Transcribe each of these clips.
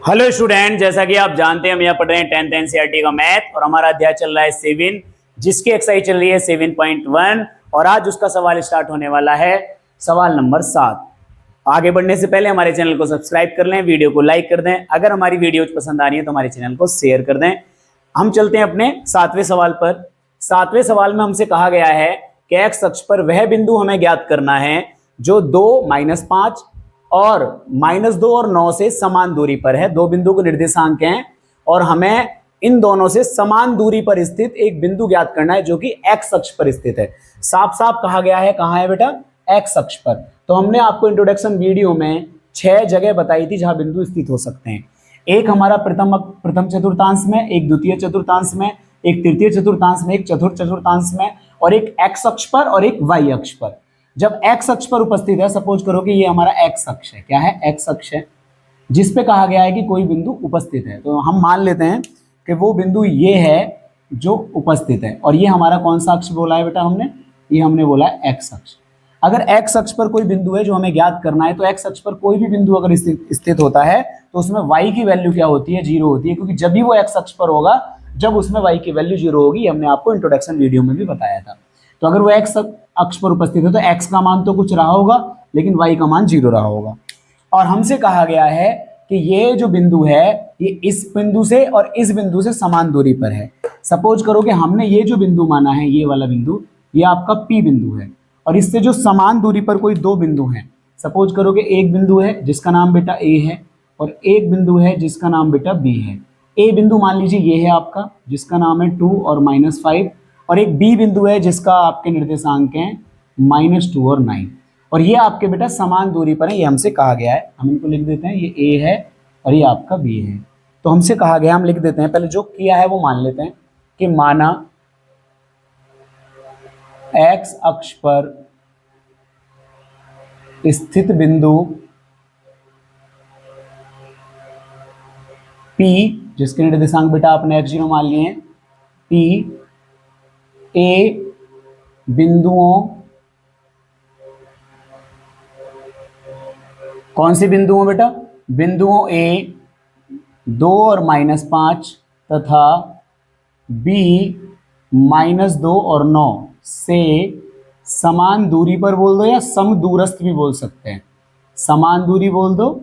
Hello student, जैसा कि आप जानते हैं हम यहाँ पढ़ रहे हैं 10th एनसीईआरटी का मैथ और हमारा अध्याय चल रहा है 7 जिसकी एक्सरसाइज चल रही है 7.1 और आज उसका सवाल स्टार्ट होने वाला है सवाल नंबर 7। आगे बढ़ने से पहले हमारे चैनल को सब्सक्राइब कर लें, वीडियो को लाइक कर दें, अगर हमारी वीडियो पसंद आ रही है तो हमारे चैनल को शेयर कर दें। हम चलते हैं अपने 7वें सवाल पर। 7वें सवाल में हमसे कहा गया है कि एक्स अक्ष पर वह बिंदु हमें ज्ञात करना है जो 2, -5 और -2 और 9 से समान दूरी पर है। दो बिंदु के निर्देशांक हैं और हमें इन दोनों से समान दूरी पर स्थित एक बिंदु ज्ञात करना है जो कि एक्स अक्ष पर स्थित है। साफ साफ कहा गया है, कहां है बेटा? एक्स अक्ष पर। तो हमने आपको इंट्रोडक्शन वीडियो में 6 जगह बताई थी जहां बिंदु स्थित हो सकते हैं। एक हमारा प्रथम चतुर्थांश में, एक द्वितीय चतुर्थांश में, एक तृतीय चतुर्थांश में, एक चतुर्थ चतुर्थांश में और एक एक्स अक्ष पर और एक वाई अक्ष पर। जब एक्स अक्ष पर उपस्थित है, सपोज करो कि ये हमारा एक्स अक्ष है। क्या है? एक्स अक्ष है जिस पे कहा गया है कि कोई बिंदु उपस्थित है। तो हम मान लेते हैं कि वो बिंदु ये है जो उपस्थित है और ये हमारा कौन सा अक्ष बोला है बेटा हमने? ये हमने बोला है एक्स अक्ष। अगर एक्स अक्ष पर कोई बिंदु है जो हमें ज्ञात करना है तो एक्स अक्ष पर कोई भी बिंदु अगर स्थित होता है तो उसमें y की वैल्यू क्या होती है? 0 होती है, क्योंकि जब भी वो एक्स अक्ष पर होगा जब उसमें y की वैल्यू 0 होगी। हमने आपको इंट्रोडक्शन वीडियो में भी बताया था। तो अगर वो एक्स अक्ष पर उपस्थित है तो x का मान तो कुछ रहा होगा लेकिन y का मान 0 रहा होगा। और हमसे कहा गया है कि ये जो बिंदु है ये इस बिंदु से और इस बिंदु से समान दूरी पर है। सपोज करो कि हमने ये जो बिंदु माना है, ये वाला बिंदु, ये आपका P बिंदु है और इससे जो समान दूरी पर कोई दो बिंदु हैं। सपोज करो कि एक बिंदु है जिसका नाम बेटा A है और एक बिंदु है जिसका नाम बेटा B है। A बिंदु मान लीजिए ये है आपका जिसका नाम है 2 और -5 और एक B बिंदु है जिसका आपके निर्देशांक हैं -2 और 9 और ये आपके बेटा समान दूरी पर है। ये हमसे कहा गया है, हम इनको लिख देते हैं, ये A है और ये आपका B है। तो हमसे कहा गया, हम लिख देते हैं, पहले जो किया है वो मान लेते हैं कि माना एक्स अक्ष पर स्थित बिंदु P, जिसके निर्देशांक बेटा आपने x0 मान लिए हैं, P A बिंदुओं, कौन सी बिंदुओं बेटा? बिंदुओं A 2 और -5 तथा B -2 और 9 से समान दूरी पर बोल दो या समदूरस्थ भी बोल सकते हैं। समान दूरी बोल दो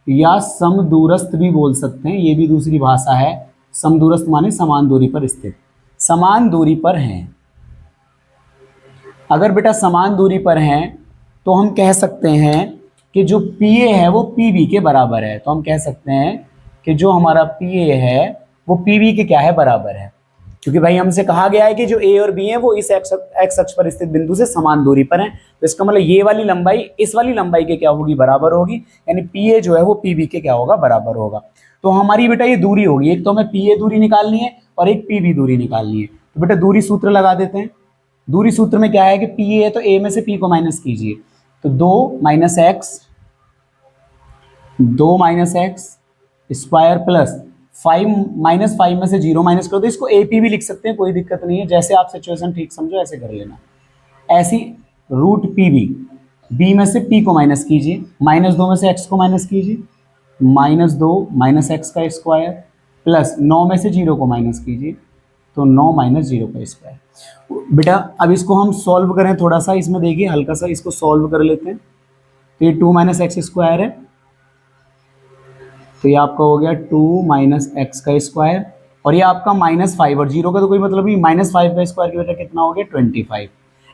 या समदूरस्थ भी बोल सकते हैं, ये भी दूसरी भाषा है। समदूरस्थ माने समान दूरी पर स्थित, समान दूरी पर हैं। अगर बेटा समान दूरी पर हैं तो हम कह सकते हैं कि जो PA है वो PB के बराबर है। तो हम कह सकते हैं कि जो हमारा PA है वो PB के क्या है? बराबर है, क्योंकि भाई हमसे कहा गया है कि जो A और B है वो इस एक्स अक्ष पर स्थित बिंदु से समान दूरी पर है। तो इसका मतलब ये वाली लंबाई इस वाली लंबाई के क्या होगी? बराबर होगी, यानी PA जो है वो PB के क्या होगा? बराबर होगा। तो हमारी बेटा ये दूरी होगी, एक तो हमें PA दूरी निकालनी है और एक PB दूरी निकालनी है। तो बेटा दूरी सूत्र लगा देते हैं। दूरी सूत्र में क्या है कि PA है तो A में से P को माइनस कीजिए, तो 2 माइनस एक्स स्क्वायर प्लस 5 -5 में से 0 माइनस करो तो इसको AP भी लिख सकते हैं, कोई दिक्कत नहीं है। जैसे आप सिचुएशन ठीक समझो ऐसे कर लेना। ऐसी रूट PB, B में से P को माइनस कीजिए, -2 में से x को माइनस कीजिए, -2 माइनस एक्स का स्क्वायर प्लस 9 में से 0 को माइनस कीजिए, तो 9 माइनस 0 का स्क्वायर। बेटा अब इसको हम सॉल्व करें थोड़ा सा, इसमें देखिए हल्का सा इसको सॉल्व कर लेते हैं। तो ये 2 माइनस एक्स स्क्वायर है, तो ये आपका हो गया 2 - x का स्क्वायर और ये आपका -5 और 0 का तो कोई मतलब नहीं। -5 का स्क्वायर की बेटा कितना हो गया? 25।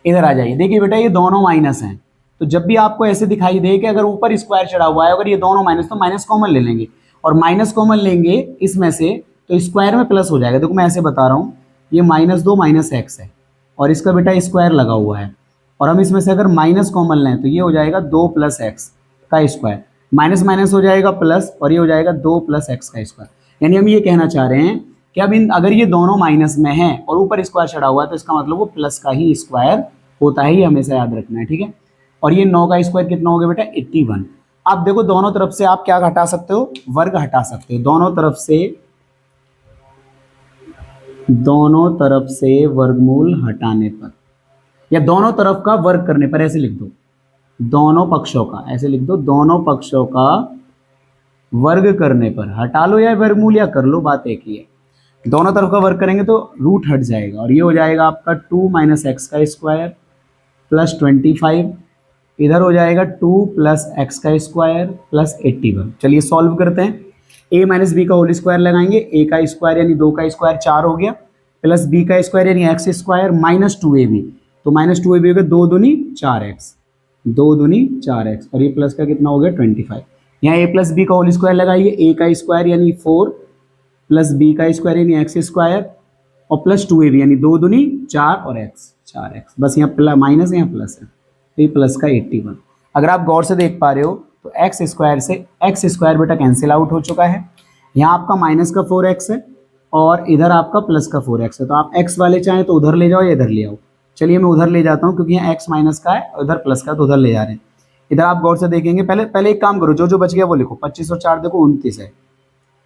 इधर आ जाइए, देखिए बेटा ये दोनों माइनस हैं, तो जब भी आपको ऐसे दिखाई दे कि अगर ऊपर स्क्वायर चढ़ा हुआ है, अगर ये दोनों माइनस, तो माइनस कॉमन ले लेंगे और माइनस कॉमन लेंगे इसमें से तो स्क्वायर में प्लस हो जाएगा। देखो मैं ऐसे बता रहा हूँ, ये -2 माइनस एक्स है और इसका बेटा स्क्वायर लगा हुआ है और हम इसमें से अगर माइनस कॉमन लें तो ये हो जाएगा 2 + x का स्क्वायर, माइनस माइनस हो जाएगा प्लस और ये हो जाएगा 2 + x का स्क्वायर। यानी हम ये कहना चाह रहे हैं कि अब अगर ये दोनों माइनस में हैं और ऊपर स्क्वायर चढ़ा हुआ है तो इसका मतलब वो प्लस का ही स्क्वायर होता है, ये हमेशा याद रखना है, ठीक है। और ये 9 का स्क्वायर कितना हो गया बेटा? 81। अब देखो दोनों तरफ से आप क्या हटा सकते हो? वर्ग हटा सकते हो। दोनों तरफ से वर्गमूल हटाने पर या दोनों तरफ का वर्ग करने पर, ऐसे लिख दो, दोनों पक्षों का, ऐसे लिख दो, दोनों पक्षों का वर्ग करने पर, हटा लो या वर्गमूल या कर लो, बात एक ही है। दोनों तरफ का वर्ग करेंगे तो रूट हट जाएगा और ये हो जाएगा आपका 2 माइनस एक्स का स्क्वायर प्लस 25, इधर हो जाएगा 2 प्लस एक्स का स्क्वायर प्लस 81। चलिए सॉल्व करते हैं। ए माइनस बी का होल स्क्वायर लगाएंगे, ए का स्क्वायर यानी 2 का स्क्वायर 4 हो गया, प्लस बी का स्क्वायर यानी एक्स स्क्वायर माइनस 2ab, तो माइनस 2ab हो गया 2 दूनी 4x, 2 दूनी 4x और ये प्लस का कितना हो गया 25। यहाँ ए प्लस बी का होल स्क्वायर लगाइए, ए का स्क्वायर यानी 4 प्लस बी का स्क्वायर यानी एक्स स्क्वायर और प्लस 2ab यानी 2 दूनी 4 और x 4x, बस यहाँ प्लस माइनस यहाँ प्लस है, तो ये प्लस का 81। अगर आप गौर से देख पा रहे हो तो एक्स स्क्वायर से एक्स स्क्वायर बेटा कैंसिल आउट हो चुका है, यहाँ आपका माइनस का 4x है और इधर आपका प्लस का 4x है, तो आप x वाले चाहें तो उधर ले जाओ या इधर ले आओ। चलिए मैं उधर ले जाता हूँ क्योंकि यहाँ x माइनस का है और उधर प्लस का, तो उधर ले जा रहे हैं। इधर आप गौर से देखेंगे, पहले एक काम करो, जो जो बच गया वो लिखो। 25 और 4 देखो 29 है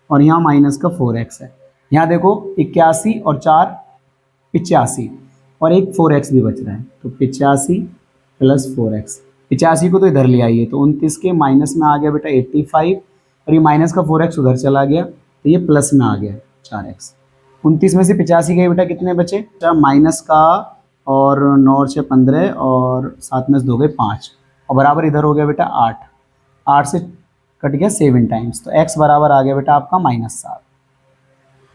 और यहाँ माइनस का 4x है, यहाँ देखो 81 और 4 85 और एक 4x भी बच रहा है, तो 85 प्लस 4x, 85 को तो इधर ले आइए तो 29 के माइनस में आ गया बेटा 85 और ये माइनस का 4x उधर चला गया तो ये प्लस में आ गया 4x। 29 में से 85 गए बेटा कितने बचे, माइनस का और 9 और 6 15 और 7 में से 2 गए 5 और बराबर इधर हो गया बेटा 8, 8 से कट गया 7 टाइम्स, तो x बराबर आ गया बेटा आपका -7।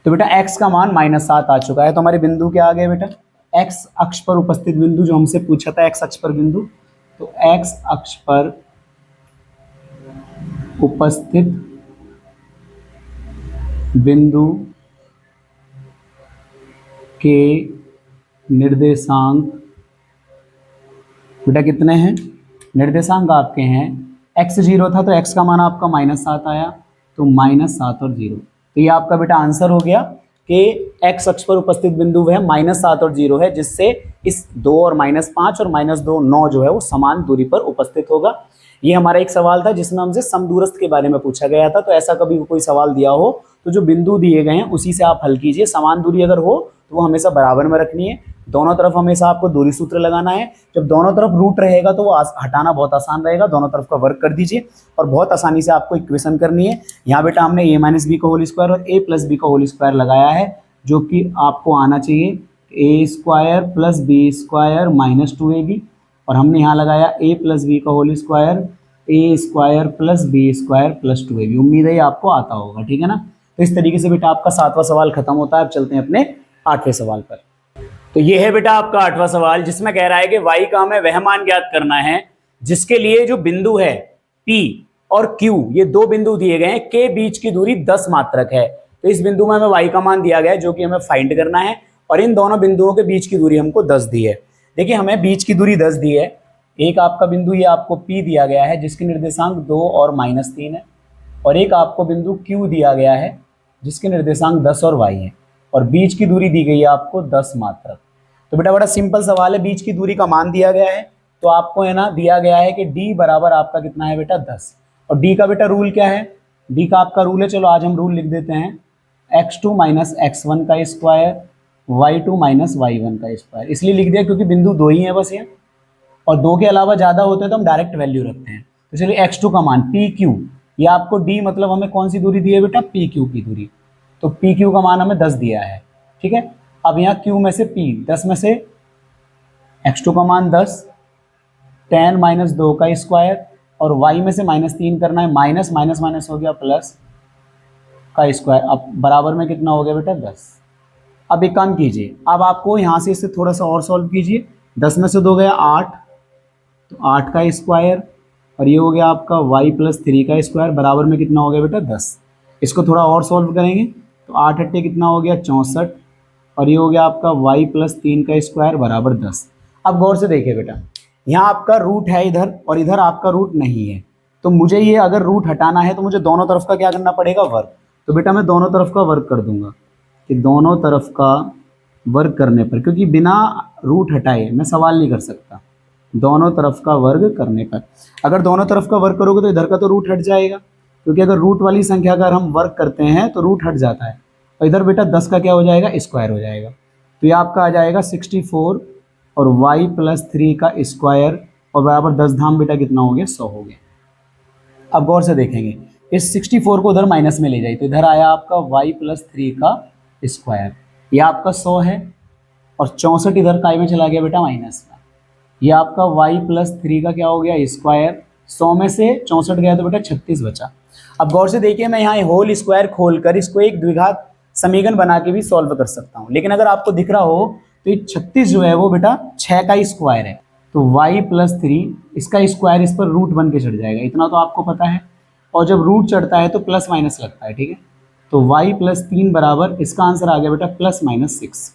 तो बेटा x का मान -7 आ चुका है। तो हमारे बिंदु क्या आ गए बेटा, x अक्ष पर उपस्थित बिंदु जो हमसे पूछा था, x अक्ष पर बिंदु, तो x अक्ष पर उपस्थित बिंदु के निर्देशांक बेटा कितने हैं, निर्देशांक आपके हैं x 0 था तो x का मान आपका -7 आया, तो -7 और 0, तो ये आपका बेटा आंसर हो गया कि x अक्ष पर उपस्थित बिंदु वह -7 और 0 है, जिससे इस 2 और -5 और -2 9 जो है वो समान दूरी पर उपस्थित होगा। ये हमारा एक सवाल था जिसमें हमसे समदूरस्थ के बारे में पूछा गया था। तो ऐसा कभी कोई सवाल दिया हो तो जो बिंदु दिए गए हैं उसी से आप हल कीजिए। समान दूरी अगर हो तो वो हमेशा बराबर में रखनी है, दोनों तरफ हमेशा आपको दूरी सूत्र लगाना है। जब दोनों तरफ रूट रहेगा तो वो हटाना बहुत आसान रहेगा, दोनों तरफ का वर्क कर दीजिए और बहुत आसानी से आपको इक्वेशन करनी है। यहाँ बेटा हमने a माइनस बी का होल स्क्वायर और a प्लस बी का होल स्क्वायर लगाया है, जो कि आपको आना चाहिए a square plus B square minus 2ab, और हमने यहाँ लगाया a प्लस बी का whole square a square plus B square plus 2ab। उम्मीद है ये आपको आता होगा, ठीक है ना। तो इस तरीके से बेटा आपका 7वां सवाल खत्म होता है। अब चलते हैं अपने 8वें सवाल पर। तो ये है बेटा आपका 8वां सवाल, जिसमें कह रहा है कि y का हमें वह मान ज्ञात करना है जिसके लिए जो बिंदु है P और Q, ये दो बिंदु दिए गए हैं, के बीच की दूरी 10 मात्रक है। तो इस बिंदु में हमें y का मान दिया गया है जो कि हमें फाइंड करना है, और इन दोनों बिंदुओं के बीच की दूरी हमको 10 दी है। देखिए हमें बीच की दूरी 10 दी है, एक आपका बिंदु ये आपको P दिया गया है जिसके निर्देशांक 2 और -3 है, और एक आपको बिंदु Q दिया गया है जिसके निर्देशांक 10 और y है, और बीच की दूरी दी गई है आपको 10 मात्रक। तो बेटा बड़ा सिंपल सवाल है, बीच की दूरी का मान दिया गया है तो आपको है ना दिया गया है कि d बराबर आपका कितना है बेटा 10, और d का बेटा रूल क्या है, d का आपका रूल है, चलो आज हम रूल लिख देते हैं, x2 माइनस x1 का स्क्वायर y2 माइनस y1 का स्क्वायर। इसलिए लिख दिया क्योंकि बिंदु 2 ही है बस ये, और 2 के अलावा ज़्यादा होते हैं तो हम डायरेक्ट वैल्यू रखते हैं। तो चलिए x2 का मान PQ, ये आपको d मतलब हमें कौन सी दूरी दी है बेटा, PQ की दूरी, तो PQ का मान हमें 10 दिया है, ठीक है। अब यहाँ Q में से P 10 में से x2 का मान 10, 10 माइनस 2 का स्क्वायर, और y में से -3 करना है, माइनस माइनस माइनस हो गया प्लस का स्क्वायर। अब बराबर में कितना हो गया बेटा 10। अब एक काम कीजिए, अब आपको यहाँ से इसे थोड़ा सा और सॉल्व कीजिए, 10 में से 2 गया 8, तो 8 का स्क्वायर, और ये हो गया आपका y प्लस 3 का स्क्वायर, बराबर में कितना हो गया बेटा 10। इसको थोड़ा और सॉल्व करेंगे तो 8 8 कितना हो गया 64, और ये हो गया आपका y प्लस 3 का स्क्वायर बराबर 10। अब गौर से देखिए बेटा, यहाँ आपका रूट है इधर और इधर आपका रूट नहीं है, तो मुझे ये अगर रूट हटाना है तो मुझे दोनों तरफ का क्या करना पड़ेगा, वर्ग। तो बेटा मैं दोनों तरफ का वर्ग कर दूंगा, कि दोनों तरफ का वर्ग करने पर, क्योंकि बिना रूट हटाए मैं सवाल नहीं कर सकता, दोनों तरफ का वर्ग करने पर। अगर दोनों तरफ का वर्ग करोगे तो इधर का तो रूट हट जाएगा, क्योंकि अगर रूट वाली संख्या अगर हम वर्ग करते हैं तो रूट हट जाता है, और इधर बेटा 10 का क्या हो जाएगा, स्क्वायर हो जाएगा। तो ये आपका आ जाएगा 64 और y प्लस 3 का स्क्वायर और बराबर 10 धाम बेटा कितना हो गया 100 हो गया। अब गौर से देखेंगे, इस 64 को उधर माइनस में ले जाइए, तो इधर आया आपका y प्लस 3 का स्क्वायर, ये आपका 100 है, और 64 इधर काय में चला गया बेटा माइनस में, ये आपका y प्लस 3 का क्या हो गया स्क्वायर, 100 में से 64 गया तो बेटा 36 बचा। अब गौर से देखिए, मैं यहाँ होल स्क्वायर खोलकर इसको एक द्विघात समीकरण बना के भी सॉल्व कर सकता हूँ, लेकिन अगर आपको दिख रहा हो तो ये 36 जो है वो बेटा 6 का स्क्वायर है, तो y प्लस 3 इसका स्क्वायर इस पर रूट बन के चढ़ जाएगा, इतना तो आपको पता है, और जब रूट चढ़ता है तो प्लस माइनस लगता है, ठीक है। तो y प्लस 3 बराबर, इसका आंसर आ गया बेटा प्लस माइनस 6,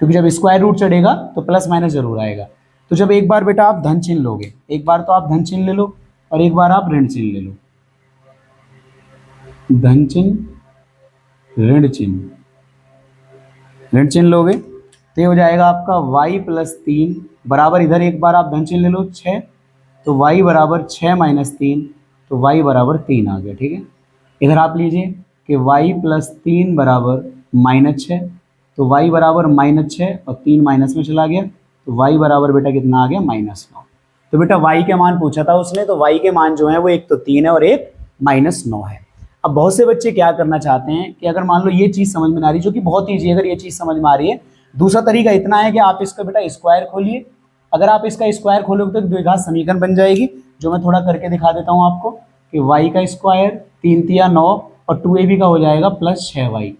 क्योंकि जब स्क्वायर रूट चढ़ेगा तो प्लस माइनस जरूर आएगा। तो जब एक बार बेटा आप धन चिन्ह लोगे, एक बार तो आप धन चिन्ह ले लो और एक बार आप ऋण चिन्ह ले लो, धन चिन्ह ऋण चिन्ह, ऋण चिन्ह लोगे तो ये हो जाएगा आपका y प्लस 3 बराबर, इधर एक बार आप धन चिन्ह ले लो 6, तो y बराबर 6 माइनस 3, तो y बराबर 3 आ गया, ठीक है। इधर आप लीजिए कि y प्लस 3 बराबर माइनस 6, तो y बराबर माइनस 6 और 3 माइनस में चला गया, तो y बराबर बेटा कितना आ गया -9। तो बेटा y के मान पूछा था उसने, तो y के मान जो है वो एक तो 3 है और एक -9 है। अब बहुत से बच्चे क्या करना चाहते हैं कि अगर मान लो ये चीज़ समझ में आ रही है, जो कि बहुत ईजी है, अगर ये चीज़ समझ में आ रही है, दूसरा तरीका इतना है कि आप इसका बेटा स्क्वायर खोलिए, अगर आप इसका स्क्वायर खोलोगे तो द्विघात समीकरण बन जाएगी, जो मैं थोड़ा करके दिखा देता हूँ आपको कि y का स्क्वायर 3 तिया 9 और 2ab का हो जाएगा प्लस 6y,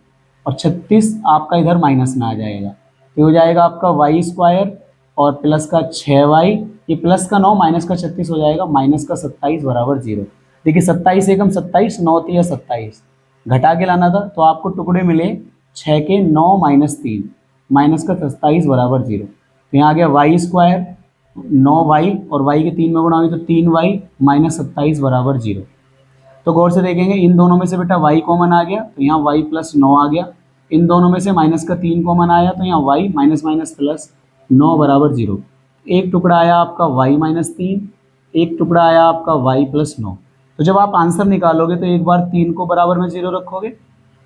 और 36 आपका इधर माइनस में आ जाएगा, तो हो जाएगा आपका y स्क्वायर और प्लस का 6y, ये प्लस का 9 माइनस का 36 हो जाएगा माइनस का 27 बराबर 0। देखिए 27 एकम 27, 9 तिया 27, घटा के लाना था तो आपको टुकड़े मिले 6 के 9 माइनस 3, माइनस का 27 बराबर 0। तो यहाँ आ गया y स्क्वायर 9y और y के 3 में गुणा हुई तो 3y माइनस 27 बराबर 0। तो गौर से देखेंगे इन दोनों में से बेटा y कॉमन आ गया, तो यहाँ y प्लस 9 आ गया, इन दोनों में से माइनस का 3 कॉमन आया, तो यहाँ y माइनस माइनस प्लस 9 बराबर 0। एक टुकड़ा आया आपका y माइनस 3, एक टुकड़ा आया आपका y प्लस 9। तो जब आप आंसर निकालोगे तो एक बार 3 को बराबर में 0 रखोगे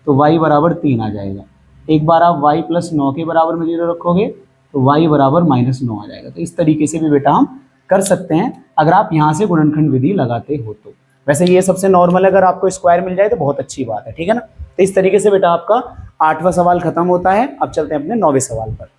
तो y बराबर 3 आ जाएगा, एक बार आप y प्लस 9 के बराबर में 0 रखोगे तो y बराबर -9 आ जाएगा। तो इस तरीके से भी बेटा हम कर सकते हैं अगर आप यहाँ से गुणनखंड विधि लगाते हो तो। वैसे ये सबसे नॉर्मल है, अगर आपको स्क्वायर मिल जाए तो बहुत अच्छी बात है, ठीक है ना। तो इस तरीके से बेटा आपका 8वां सवाल खत्म होता है। अब चलते हैं अपने 9वें सवाल पर।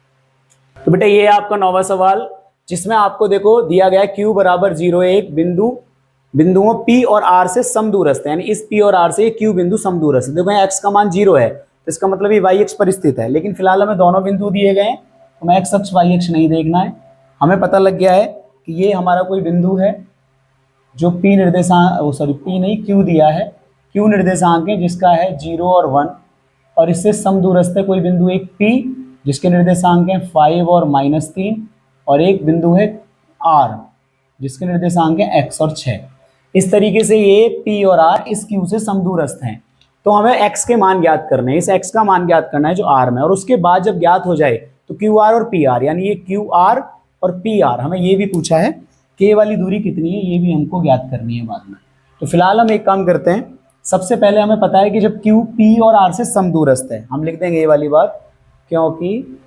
तो बेटा ये है आपका 9वां सवाल, जिसमें आपको देखो दिया गया q बराबर 0 एक बिंदुओं P और R से समदूरस्थ है, यानी इस P और R से ये Q बिंदु समदूरस्थ है। देखो यहाँ x का मान 0 है तो इसका मतलब ये y अक्ष पर स्थित है, लेकिन फिलहाल हमें दोनों बिंदु दिए गए हैं तो हमें x अक्ष y अक्ष नहीं देखना है। हमें पता लग गया है कि ये हमारा कोई बिंदु है जो P निर्देशांक P नहीं Q दिया है, Q निर्देशांक है जिसका है 0 और 1, और इससे समदूरस्थ है कोई बिंदु एक P जिसके निर्देशांक हैं 5 और -3, और एक बिंदु है R जिसके निर्देशांक है x और 6। इस तरीके से ये P और R इस Q से समदूरस्थ हैं, तो हमें x के मान ज्ञात करने हैं, इस x का मान ज्ञात करना है जो R में, और उसके बाद जब ज्ञात हो जाए तो QR और PR, यानी ये QR और PR, हमें ये भी पूछा है कि ये वाली दूरी कितनी है, ये भी हमको ज्ञात करनी है बाद में। तो फिलहाल हम एक काम करते हैं, सबसे पहले हमें पता है कि जब Q P और R से समदूरस्थ है, हम लिख देंगे ये वाली बात, क्योंकि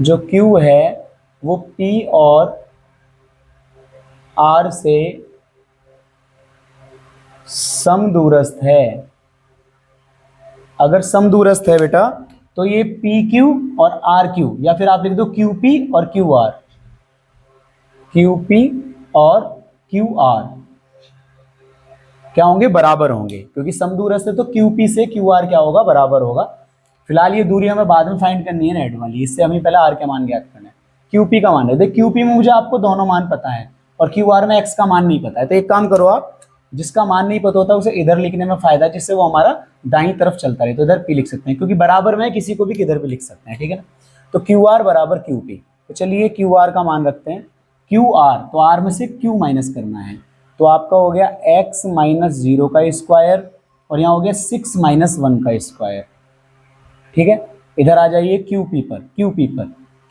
जो Q है वो P और R से समदूरस्थ है। अगर समदूरस्थ है बेटा तो ये PQ और RQ, या फिर आप लिख दो QP और QR, QP और QR क्या होंगे, बराबर होंगे, क्योंकि समदूरस्थ है तो QP से QR क्या होगा, बराबर होगा। फिलहाल ये दूरी हमें बाद में फाइंड करनी है नेट वाली, इससे हमें पहले R का मान ज्ञात करना है। QP का मान है, देख QP में मुझे आपको दोनों मान पता है और QR में x का मान नहीं पता है, तो एक काम करो आप, जिसका मान नहीं पता होता उसे इधर लिखने में फायदा है, जिससे वो हमारा दाईं तरफ चलता रहे, तो इधर P लिख सकते हैं, क्योंकि बराबर में किसी को भी किधर भी लिख सकते हैं, ठीक है ना। तो QR बराबर QP, तो चलिए QR का मान रखते हैं QR, तो R में से Q माइनस करना है, तो आपका हो गया x माइनस 0 का स्क्वायर और यहाँ हो गया 6 माइनस 1 का स्क्वायर, ठीक है। इधर आ जाइए QP पर,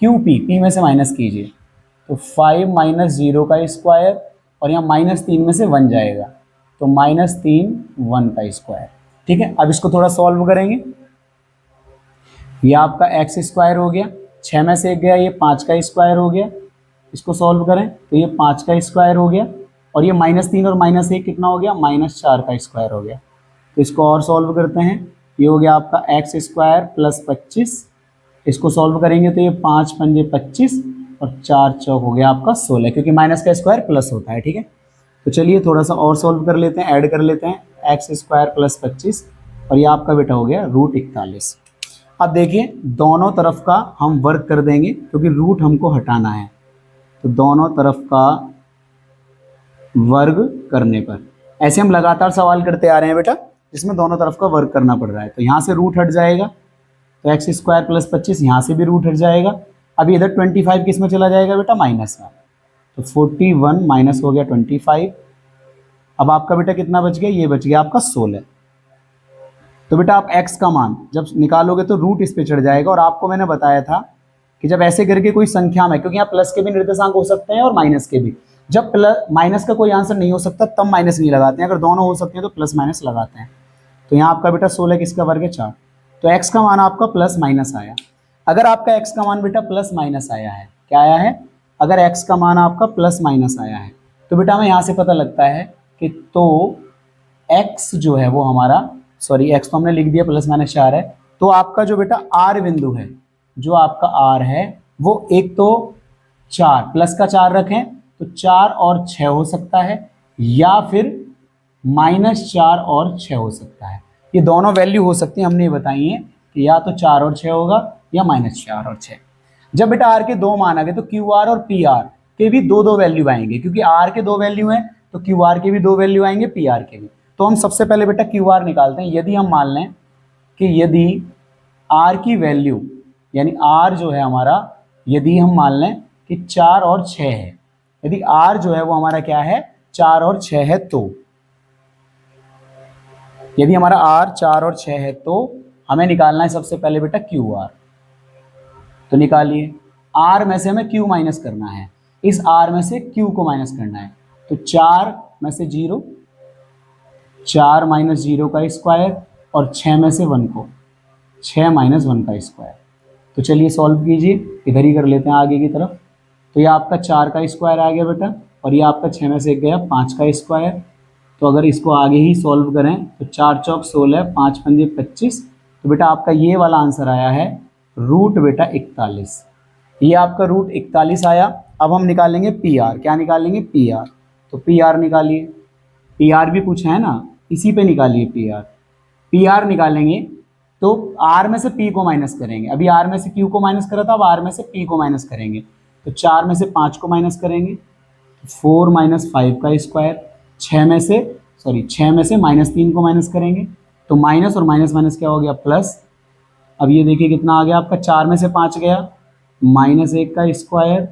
QP में से माइनस कीजिए, तो 5 माइनस 0 का स्क्वायर और यहाँ -3 में से 1 जाएगा, तो -3 1 का स्क्वायर, ठीक है। अब इसको थोड़ा सॉल्व करेंगे, ये आपका x स्क्वायर हो गया, 6 में से 1 गया, ये 5 का स्क्वायर हो गया, इसको सॉल्व करें तो ये 5 का स्क्वायर हो गया, और ये -3 और -1 कितना हो गया, -4 का स्क्वायर हो गया। तो इसको और सॉल्व करते हैं। ये हो गया आपका x² + 25। इसको सॉल्व करेंगे तो ये 5 पंजे 25 और 4 चौक हो गया आपका 16, क्योंकि माइनस का स्क्वायर प्लस होता है। ठीक है, तो चलिए थोड़ा सा और सॉल्व कर लेते हैं, ऐड कर लेते हैं। x² + 25 और ये आपका बेटा हो गया √41। अब देखिए दोनों तरफ का हम वर्क कर देंगे, क्योंकि रूट हमको हटाना है। तो दोनों तरफ का वर्ग करने पर, ऐसे हम लगातार सवाल करते आ रहे हैं बेटा, जिसमें दोनों तरफ का वर्क करना पड़ रहा है। तो यहाँ से रूट हट जाएगा, तो x² + 25 यहाँ से भी रूट हट जाएगा। अभी इधर 25 किस में चला जाएगा बेटा, माइनस में। तो 41 माइनस हो गया 25। अब आपका बेटा कितना बच गया, ये बच गया आपका 16। तो बेटा आप x का मान जब निकालोगे तो रूट इस पे चढ़ जाएगा। और आपको मैंने बताया था कि जब ऐसे करके कोई संख्या में, क्योंकि यहाँ प्लस के भी निर्देशांक हो सकते हैं और माइनस के भी, जब माइनस का कोई आंसर नहीं हो सकता तब माइनस नहीं लगाते हैं, अगर दोनों हो सकते हैं तो प्लस माइनस लगाते हैं। तो यहाँ आपका बेटा 16 किसका वर्ग है, 4। तो x का मान आपका प्लस माइनस आया। अगर आपका x का मान बेटा प्लस माइनस आया है, क्या आया है, अगर x का मान आपका प्लस माइनस आया है, तो बेटा हमें यहाँ से पता लगता है कि तो x जो है वो हमारा, सॉरी x तो हमने लिख दिया ±4 है, तो आपका जो बेटा r बिंदु है, जो आपका r है वो एक तो 4 प्लस का 4 रखें तो 4 और 6 हो सकता है, या फिर -4 और 6 हो सकता है। ये दोनों वैल्यू हो सकती है, हमने ये बताई है कि या तो 4 और 6 होगा या -4 और 6। जब बेटा r के दो मान आ गए तो QR और PR के भी दो दो वैल्यू आएंगे, क्योंकि r के दो वैल्यू हैं तो QR के भी दो वैल्यू आएंगे, PR के भी। तो हम सबसे पहले बेटा QR निकालते हैं। यदि हम मान लें कि यदि r की वैल्यू, यानी r जो है हमारा, यदि हम मान लें कि 4 और 6 है, यदि r जो है वो हमारा क्या है, 4 और 6 है, तो यदि हमारा r 4 और 6 है तो हमें निकालना है सबसे पहले बेटा QR। तो निकालिए, r में से हमें q माइनस करना है, इस r में से q को माइनस करना है। तो 4 में से 0, 4 - 0 का स्क्वायर, और 6 में से 1 को, 6 - 1 का स्क्वायर। तो चलिए सॉल्व कीजिए, इधर ही कर लेते हैं आगे की तरफ। तो ये आपका 4 का स्क्वायर आ गया बेटा, और ये आपका 6 में से 1 गया 5 का स्क्वायर। तो अगर इसको आगे ही सॉल्व करें तो 4 चौक 16, 5 पंजे 25। तो बेटा आपका ये वाला आंसर आया है रूट बेटा 41। ये आपका रूट 41 आया। अब हम निकालेंगे PR। क्या निकालेंगे, PR। तो PR निकालिए, PR भी पूछा है ना, इसी पे निकालिए PR। PR निकालेंगे तो R में से P को माइनस करेंगे, अभी R में से Q को माइनस करा था, अब R में से P को माइनस करेंगे। तो 4 में से 5 को माइनस करेंगे, 4 - 5 का स्क्वायर, 6 में से -3 को माइनस करेंगे, तो माइनस और माइनस माइनस क्या हो गया, प्लस। अब ये देखिए कितना आ गया आपका, 4 में से 5 गया, -1 का स्क्वायर,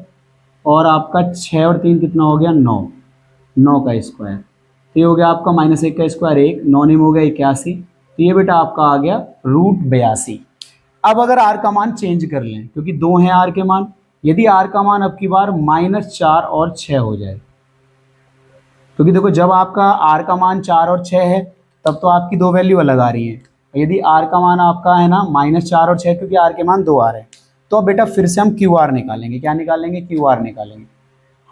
और आपका 6 और 3 कितना हो गया, 9 का स्क्वायर। तो ये हो गया आपका -1 का स्क्वायर 1, 9 हो गया 81। तो ये बेटा आपका आ गया रूट 82। अब अगर r का मान चेंज कर लें, क्योंकि 2 हैं r के मान, यदि r का मान अब की बार -4 और 6 हो जाए, क्योंकि देखो जब आपका r का मान 4 और 6 है तब तो आपकी दो वैल्यू अलग आ रही हैं। यदि r का मान आपका है ना -4 और 6, क्योंकि r के मान 2 आ रहे हैं, तो अब बेटा फिर से हम QR निकालेंगे। क्या निकालेंगे, QR निकालेंगे।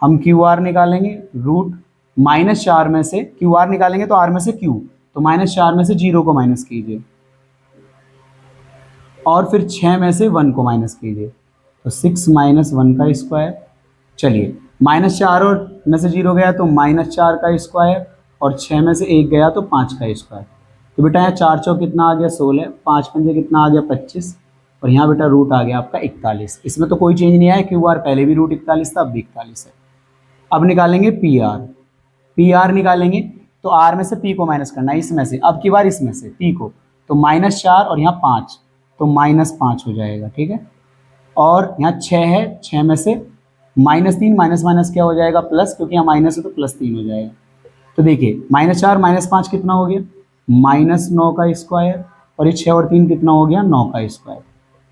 हम QR निकालेंगे, रूट -4 में से QR निकालेंगे तो r में से q, तो -4 में से 0 को माइनस कीजिए, और फिर 6 में से 1 को माइनस कीजिए, तो 6 - 1 का स्क्वायर। चलिए -4 और में से 0 गया तो -4 का स्क्वायर, और 6 में से 1 गया तो 5 का स्क्वायर। तो बेटा यहाँ 4 चौक कितना आ गया, 16, 5 पंजे कितना आ गया, 25, और यहाँ बेटा रूट आ गया आपका 41। इसमें तो कोई चेंज नहीं आया, QR पहले भी रूट 41 था, अब भी 41 है। अब निकालेंगे PR निकालेंगे तो R में से P को माइनस करना है, इसमें से, अब की बार इसमें से P को, तो -4 और यहाँ 5, तो -5 हो जाएगा, ठीक है। और यहाँ 6 है, 6 में से -3 माइनस क्या हो जाएगा, प्लस, क्योंकि यहाँ माइनस है तो +3 हो जाएगा। तो देखिए -4 - 5 कितना हो गया, -9 का स्क्वायर, और ये 6 और 3 कितना हो गया, 9 का स्क्वायर।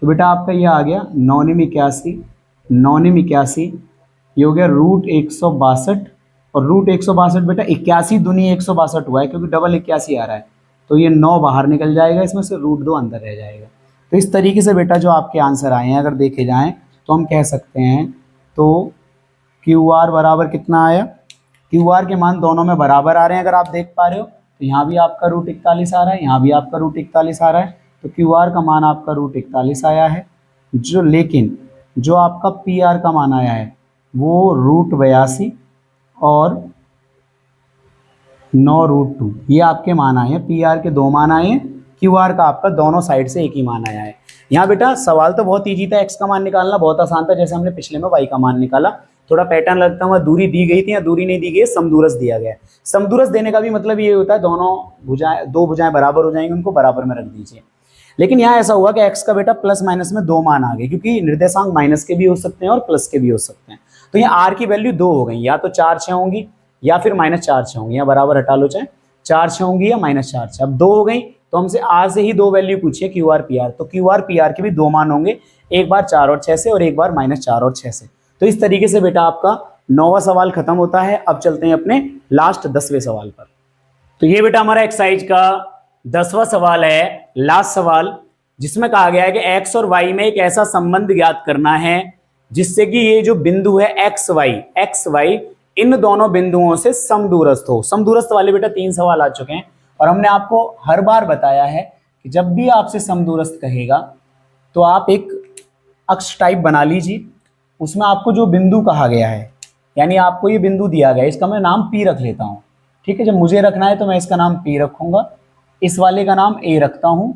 तो बेटा आपका ये आ गया 9 × 81, 9 × 81, ये हो गया रूट 162। और रूट 162 बेटा 81 दूनी 162 हुआ है, क्योंकि डबल 81 आ रहा है, तो ये 9 बाहर निकल जाएगा, इसमें से रूट 2 अंदर रह जाएगा। तो इस तरीके से बेटा जो आपके आंसर आए हैं अगर देखे जाएँ तो हम कह सकते हैं, तो QR बराबर कितना आया, क्यू आर के मान दोनों में बराबर आ रहे हैं, अगर आप देख पा रहे हो तो यहाँ भी आपका √41 आ रहा है, यहाँ भी आपका √41 आ रहा है, तो क्यू आर का मान आपका √41 आया है। लेकिन जो आपका पी आर का मान आया है वो √82 और 9√2 ये आपके मान आए हैं। पी आर के 2 मान आए हैं, क्यू आर का आपका दोनों साइड से एक ही मान आया है। यहाँ बेटा सवाल तो बहुत ईजी था, एक्स का मान निकालना बहुत आसान था, जैसे हमने पिछले में वाई का मान निकाला। थोड़ा पैटर्न लगता हुआ दूरी दी गई थी या दूरी नहीं दी गई, समदूरस्थ दिया गया है। समदूरस्थ देने का भी मतलब ये होता है दोनों भुजाएं, दो भुजाएं बराबर हो जाएंगी, उनको बराबर में रख दीजिए। लेकिन यहाँ ऐसा हुआ कि एक्स का बेटा प्लस माइनस में 2 मान आ गए, क्योंकि निर्देशांक माइनस के भी हो सकते हैं और प्लस के भी हो सकते हैं। तो यहाँ आर की वैल्यू 2 हो गई, या तो 4 6 होंगी या फिर -4 6 होंगी, या बराबर हटा लो, चाहे 4 6 होंगी या -4 6। अब 2 हो गई तो हमसे आर से ही 2 वैल्यू पूछिए, क्यू आर पी आर, तो क्यू आर पी आर के भी 2 मान होंगे, एक बार 4 और 6 से और एक बार -4 और 6 से। तो इस तरीके से बेटा आपका 9वां सवाल खत्म होता है। अब चलते हैं अपने लास्ट 10वें सवाल पर। तो ये बेटा हमारा एक्सरसाइज का 10वां सवाल है, लास्ट सवाल, जिसमें कहा गया है कि एक्स और वाई में एक ऐसा संबंध ज्ञात करना है जिससे कि ये जो बिंदु है एक्स वाई इन दोनों बिंदुओं से समदूरस्थ हो। समदूरस्थ वाले बेटा 3 सवाल आ चुके हैं और हमने आपको हर बार बताया है कि जब भी आपसे समदूरस्थ कहेगा तो आप एक अक्ष टाइप बना लीजिए, उसमें आपको जो बिंदु कहा गया है, यानी आपको ये बिंदु दिया गया है, इसका मैं नाम पी रख लेता हूँ, ठीक है। जब मुझे रखना है तो मैं इसका नाम पी रखूंगा, इस वाले का नाम ए रखता हूँ,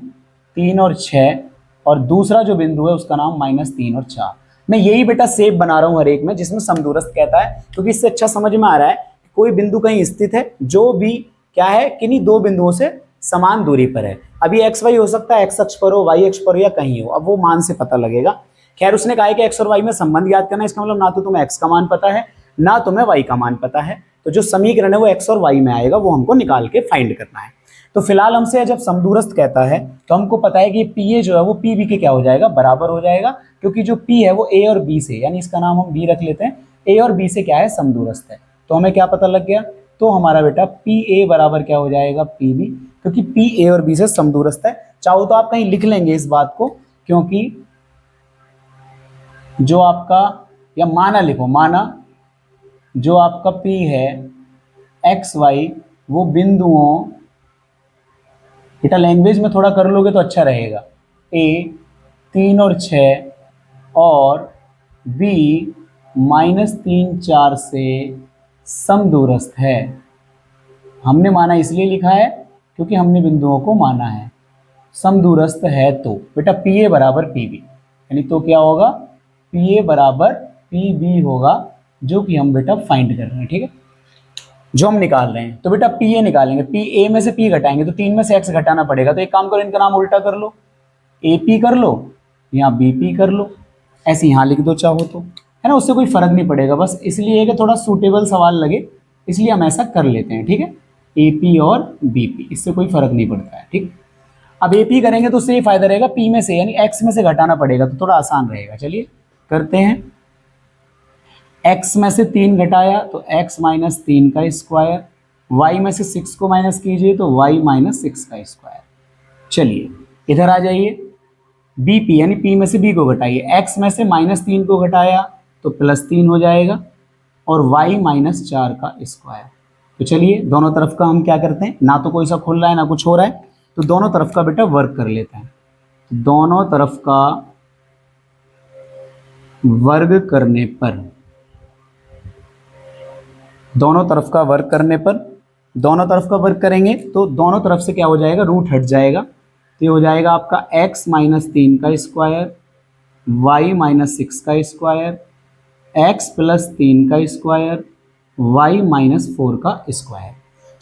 3 और 6, और दूसरा जो बिंदु है उसका नाम -3 और 4। मैं यही बेटा सेप बना रहा हूँ हर एक में जिसमें समदूरस्थ कहता है, क्योंकि इससे अच्छा समझ में आ रहा है कि कोई बिंदु कहीं स्थित है जो भी क्या है, किन्हीं 2 बिंदुओं से समान दूरी पर है। अभी एक्स वाई हो सकता है, एक्स अक्ष पर हो, वाई अक्ष पर हो, या कहीं हो, अब वो मान से पता लगेगा। खैर उसने कहा है कि एक्स और वाई में संबंध याद करना है, इसका मतलब ना तो तुम्हें एक्स का मान पता है ना तुम्हें वाई का मान पता है, तो जो समीकरण है वो एक्स और वाई में आएगा, वो हमको निकाल के फाइंड करना है। तो फिलहाल हमसे जब समदूरस्थ कहता है तो हमको पता है कि पी ए जो है वो पी बी के क्या हो जाएगा, बराबर हो जाएगा, क्योंकि जो पी है वो ए और बी से, यानी इसका नाम हम बी रख लेते हैं, ए और बी से क्या है, समदूरस्थ है। तो हमें क्या पता लग गया, तो हमारा बेटा पी ए बराबर क्या हो जाएगा, पी बी, क्योंकि पी ए और बी से समदूरस्थ है। चाहो तो आप कहीं लिख लेंगे इस बात को, क्योंकि जो आपका, या माना लिखो, माना जो आपका पी है एक्स वाई वो बिंदुओं, बेटा लैंग्वेज में थोड़ा कर लोगे तो अच्छा रहेगा, ए 3 और 6 और बी -3 4 से समदूरस्थ है। हमने माना इसलिए लिखा है क्योंकि हमने बिंदुओं को माना है, समदूरस्थ है तो बेटा पी ए बराबर पी बी, यानी तो क्या होगा, पी ए बराबर पी बी होगा, जो कि हम बेटा फाइंड कर रहे हैं, ठीक है, जो हम निकाल रहे हैं। तो बेटा पी ए निकालेंगे, पी ए में से पी घटाएंगे तो 3 में से एक्स घटाना पड़ेगा, तो एक काम करो, इनका नाम उल्टा कर लो, ए पी कर लो, यहाँ बी पी कर लो, ऐसे यहाँ लिख दो चाहो तो, है ना, उससे कोई फर्क नहीं पड़ेगा, बस इसलिए है कि थोड़ा सूटेबल सवाल लगे इसलिए हम ऐसा कर लेते हैं, ठीक है। ए पी और बी पी, इससे कोई फर्क नहीं पड़ता है, ठीक। अब ए पी करेंगे तो उससे ये फायदा रहेगा, पी में से यानी एक्स में से घटाना पड़ेगा, तो थोड़ा आसान रहेगा। चलिए करते हैं, x में से 3 घटाया तो x -3 का स्क्वायर, y में से 6 को माइनस कीजिए तो y -6 का स्क्वायर। चलिए इधर आ जाइए, बी पी यानी p में से b को घटाइए, x में से -3 को घटाया तो +3 हो जाएगा और y -4 का स्क्वायर। तो चलिए दोनों तरफ का हम क्या करते हैं, ना तो कोई सा खुल रहा है ना कुछ हो रहा है, तो दोनों तरफ का बेटा वर्क कर लेते हैं। दोनों तरफ का वर्ग करने पर, दोनों तरफ का वर्क करने पर, दोनों तरफ का वर्क करेंगे तो दोनों तरफ से क्या हो जाएगा, रूट हट जाएगा, तो ये हो जाएगा आपका x -3 का स्क्वायर, y -6 का स्क्वायर, x +3 का स्क्वायर, y -4 का स्क्वायर।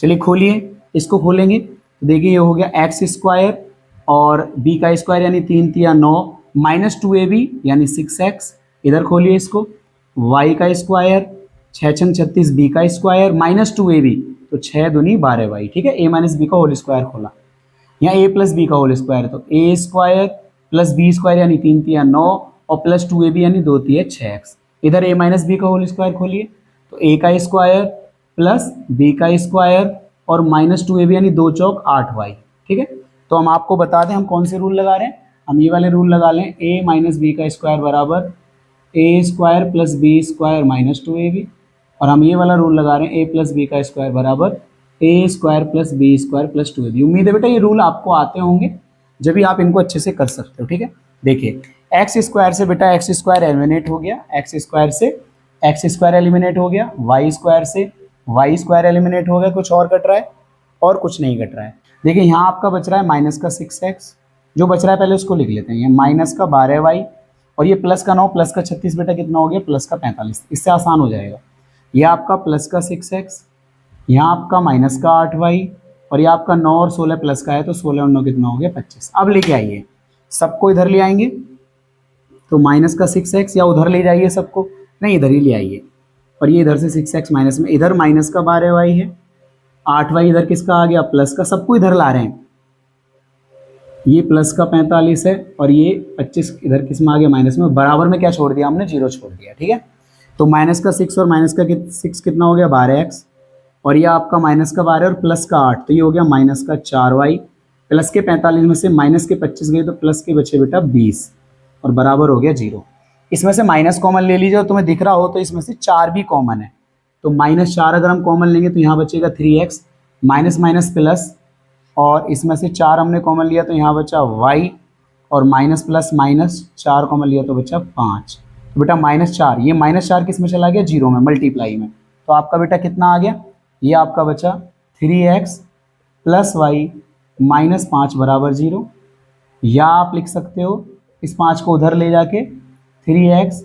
चलिए खोलिए, इसको खोलेंगे तो देखिए ये हो गया x स्क्वायर और b का स्क्वायर यानी 3 × 9 -2ab यानी 6x। इधर खोलिए इसको, y का स्क्वायर 6 × 36 b का स्क्वायर -2ab तो 6 दूनी 12y, ठीक है। a - b का होल स्क्वायर खोला, यहाँ a + b का होल स्क्वायर तो a स्क्वायर + b स्क्वायर यानी 3 × 9 और +2ab यानी 2 × 6x। इधर a - b का होल स्क्वायर खोलिए तो a का स्क्वायर प्लस b का स्क्वायर और -2ab यानी 2 चौक 8y, ठीक है। तो हम आपको बता दें हम कौन से रूल लगा रहे हैं, हम ये वाले रूल लगा लें, a - b का स्क्वायर बराबर a² + b² -2ab और हम ये वाला रूल लगा रहे हैं a प्लस बी का स्क्वायर बराबर a square plus B square plus 2ab। उम्मीद है बेटा ये रूल आपको आते होंगे, जब भी आप इनको अच्छे से कर सकते हो। ठीक है, देखिए एक्स स्क्वायर से बेटा एक्स स्क्वायर एलिमिनेट हो गया, एक्स स्क्वायर से एक्स स्क्वायर एलिमिनेट हो गया, वाई स्क्वायर से वाई स्क्वायर एलिमिनेट हो गया। कुछ और कट रहा है? और कुछ नहीं कट रहा है। देखिए यहाँ आपका बच रहा है माइनस का 6x, जो बच रहा है पहले उसको लिख लेते हैं। ये माइनस का 12y और ये प्लस का 9 प्लस का 36 बेटा कितना हो गया? प्लस का 45। इससे आसान हो जाएगा। ये आपका प्लस का 6x, यहाँ आपका माइनस का 8y और ये आपका 9 और 16 प्लस का है, तो 16 और 9 कितना हो गया? 25। अब लेके आइए सबको, इधर ले आएंगे तो माइनस का 6x, या उधर ले जाइए सबको, नहीं इधर ही ले आइए। और ये इधर से 6x माइनस में, इधर माइनस का 12y है, 8y इधर किसका आ गया? प्लस का। सबको इधर ला रहे हैं, ये प्लस का 45 है और ये 25 इधर किस में आ गया? माइनस में। बराबर में क्या छोड़ दिया हमने? 0 छोड़ दिया। ठीक है, तो माइनस का 6 और माइनस का 6 कितना हो गया? 12x और ये आपका माइनस का 12 और प्लस का 8, तो ये हो गया माइनस का 4y। प्लस के 45 में से माइनस के 25 गए तो प्लस के बचे बेटा 20 और बराबर हो गया 0। इसमें से माइनस कॉमन ले लीजिए, और तुम्हें दिख रहा हो तो इसमें से 4 भी कॉमन है, तो -4 अगर हम कॉमन लेंगे तो यहाँ बचेगा 3x, माइनस माइनस प्लस, और इसमें से 4 हमने कॉमन लिया तो यहाँ बचा y, और माइनस प्लस माइनस 4 कॉमन लिया तो बचा 5। तो बेटा -4, ये -4 किस में चला गया? 0 में, मल्टीप्लाई में। तो आपका बेटा कितना आ गया? ये आपका बचा 3x प्लस y माइनस 5 बराबर 0, या आप लिख सकते हो इस 5 को उधर ले जाके 3x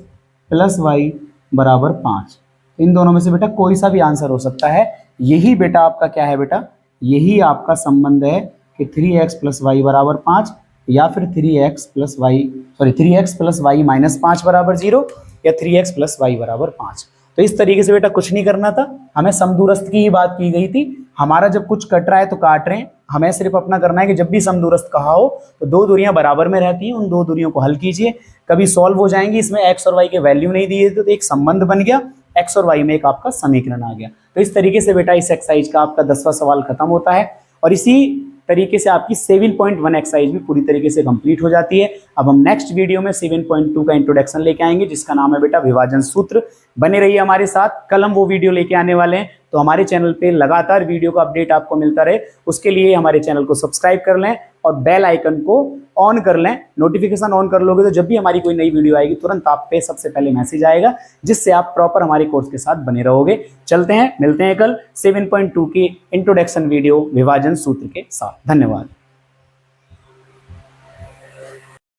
प्लस y बराबर 5। इन दोनों में से बेटा कोई सा भी आंसर हो सकता है। यही बेटा आपका क्या है बेटा? यही आपका संबंध है कि 3x प्लस वाई बराबर 5, या फिर 3x प्लस वाई माइनस 5 बराबर 0, या 3x प्लस वाई बराबर 5। तो इस तरीके से बेटा कुछ नहीं करना था, हमें समदूरस्थ की ही बात की गई थी। हमारा जब कुछ कट रहा है तो काट रहे हैं, हमें सिर्फ अपना करना है कि जब भी समदूरस्थ कहा हो तो दो दूरियां बराबर में रहती हैं, उन दो दूरियों को हल कीजिए, कभी सॉल्व हो जाएंगी। इसमें x और y के वैल्यू नहीं दिए थे तो एक संबंध बन गया, x और y में एक आपका समीकरण आ गया। तो इस तरीके से बेटा इस एक्सरसाइज का आपका 10वां सवाल खत्म होता है, और इसी तरीके से आपकी 7.1 एक्सरसाइज भी पूरी तरीके से कंप्लीट हो जाती है। अब हम नेक्स्ट वीडियो में 7.2 का इंट्रोडक्शन लेके आएंगे, जिसका नाम है बेटा विभाजन सूत्र। बने रहिए हमारे साथ, कल हम वो वीडियो लेके आने वाले हैं। तो हमारे चैनल पे लगातार वीडियो का अपडेट आपको मिलता रहे, उसके लिए हमारे चैनल को सब्सक्राइब कर लें और बेल आइकन को ऑन कर लें। नोटिफिकेशन ऑन कर लोगे तो जब भी हमारी कोई नई वीडियो आएगी तुरंत आप पे सबसे पहले मैसेज आएगा, जिससे आप प्रॉपर हमारे कोर्स के साथ बने रहोगे। चलते हैं, मिलते हैं कल 7.2 की इंट्रोडक्शन वीडियो विभाजन सूत्र के साथ। धन्यवाद।